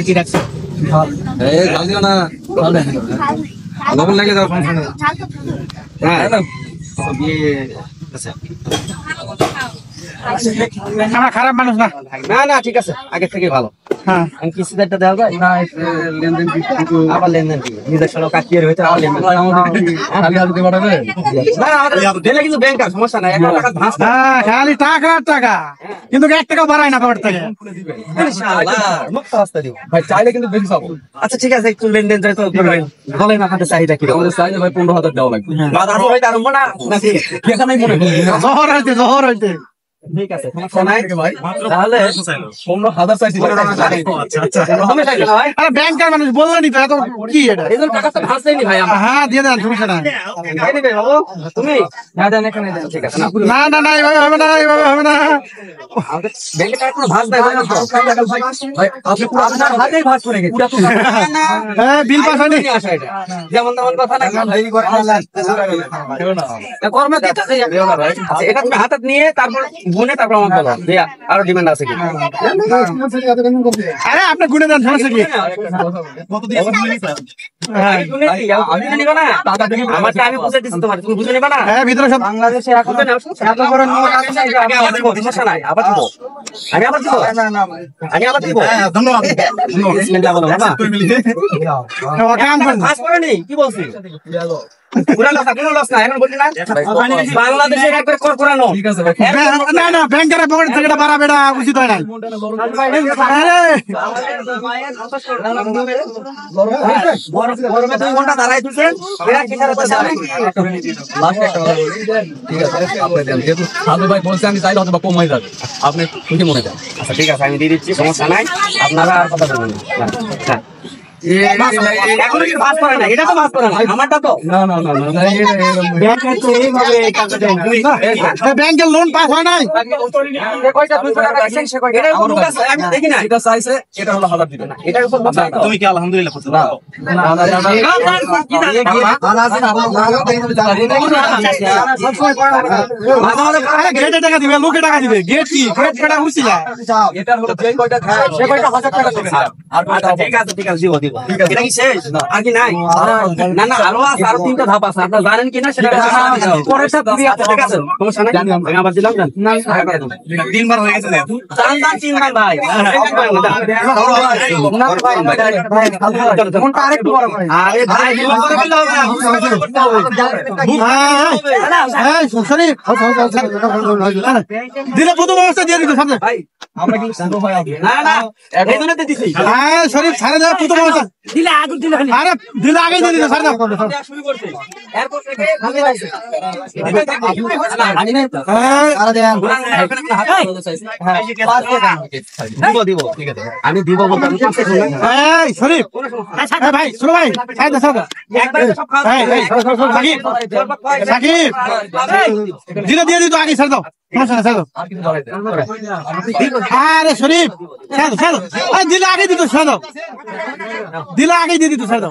কি রাখছো না লবণ লাগে দাও আমরা খারাপ মানুষ না না না ঠিক আছে আগে থেকে ভালো হ্যাঁ কিস্তিটা দেওয়া যায় না লেনদেন আবার লেনদেন নিজের সঙ্গে কাটিয়ে হইতে আবার লেনদেন দিলে কিন্তু ব্যাংক আর সমস্যা নাই 1 টাকা ভাঁজ হ্যাঁ খালি টাকা টাকা কিন্তু 1 টাকা বাড়ায় না পকেট থেকে ইনশাআল্লাহ মুক্ত রাস্তা দিব ভাই চাইলে কিন্তু বেশি পাবো আচ্ছা ঠিক আছে একটু লেনদেন যাই তো বলেন আপনাদের চাহিদা কি আমাদের চাহিদা ভাই 15000 দেওয়া লাগবে বাজার ভাই আরম্ভ না নাকি এখানেই মনে জহর হইতে ঠিক আছে ভাই তাহলে 15000 চাইছি আচ্ছা আরে ব্যাংকার মানুষ বললেনই তো এত কি এটা এজন্য টাকা তো ভাঁজ দেয়নি ভাই আমরা হ্যাঁ দিয়ে দেন সমস্যা নাই দিয়ে দিবে বাবু তুমি না দেন এখানে দেন ঠিক আছে না না না এইভাবে হবে না এইভাবে হবে না আমাদের ব্যাংকে টাকা কোনো ভাঁজ দেয় না ভাই আপনি পুরো আপনার হাতেই ভাঁজ করে গেছেন পুরো তো হ্যাঁ বিল পাস হয়নি আসা এটা যেমন তেমন কথা না দেরি করে না কর্মে দিতে চাই আচ্ছা এটা তুমি হাতে নিয়ে তারপর গুনে তারপর আমাকে বলো যে আরো ডিমান্ড আছে কি আরে আপনি গুনে দেন সমস্যা কি কত দিয়ে হ্যাঁ আমি নিব না আমারটা আমি বুঝে দিছি তোমার তুমি বুঝে নিবা না হ্যাঁ ভিতরে সব বাংলাদেশে এখন এত বড় নোট আছে আগে আমাদের সমস্যা নাই আবার দিব আমি আবার দিব আমি আবার দিব হ্যাঁ ধন্যবাদ বিসমিল্লাহ বলো বাবা কাম করেন পাস করেনি কি বলছি পুরা লস কোনো লস না এখন বলি না বাংলাদেশে একবার কর করানো ঠিক আছে না না ব্যাংকের পকেট থেকে এটা বাড়াবে এটা উচিত হয় না গরমে 2 ঘন্টা দাঁড়াই দিয়েছেন এরা কি করে ঠিক আছে আপনি দেন যেহেতু সাধু ভাই বলছে আমি চাইলে হয়তো কম হয়ে যাবে আপনি খুশি মনে দেন আচ্ছা ঠিক আছে আমি দিয়ে দিচ্ছি সমস্যা নাই আপনারা আর কথা বলবেন না ব্যাংকের লোন পাস হয় নাই তুমি কি আলহামদুলিল্লাহ গেটে টাকা দিবে লোকে টাকা দিবে গেট কি গেট কাটা উঠছিল এটা হলো যে কয়টা খায় সে কয়টা 1000 টাকা দেবে আর ঠিক আছে দিব এটা কি শেষ আর কি নাই না না আরো আছে আর 3টা ধাপ আছে আপনারা জানেন কিনা সেটা পরে সব দিয়ে ঠিক আছে সমস্যা নাই আমি আবার দিলাম না 3 বার হয়ে গেছে জান 3 বার ভাই কোনটা আরেকটু বড় করে আরে ভাই এই শরীফ দিলে প্রথম অবস্থা দিয়ে দিতে সামনে ভাই আমরা কি সাধু ভাই না না এই জন্য দিছি হ্যাঁ শরীফ ছাড়ে দাও প্রথম অবস্থা দিলে আগুন দিলে আরে দিলে আগে দিয়ে দিতে ছাড়ে দাও শুরু করতে এরপর থেকে ভাবে আছে আনি না আরে দেন দিব ঠিক আছে আমি দিব বলতে এই শরীফ এই ভাই শুনো ভাই ছাড়ে দাও একবার সব খাওয়া এই সাকিব সাকিব দিলে দিয়ে দিতো আগে ছাড়ে দাও আরে শরীফ দিলে আগে দিত ছাড়ো দিলে আগে দিয়ে দিত ছাড়ো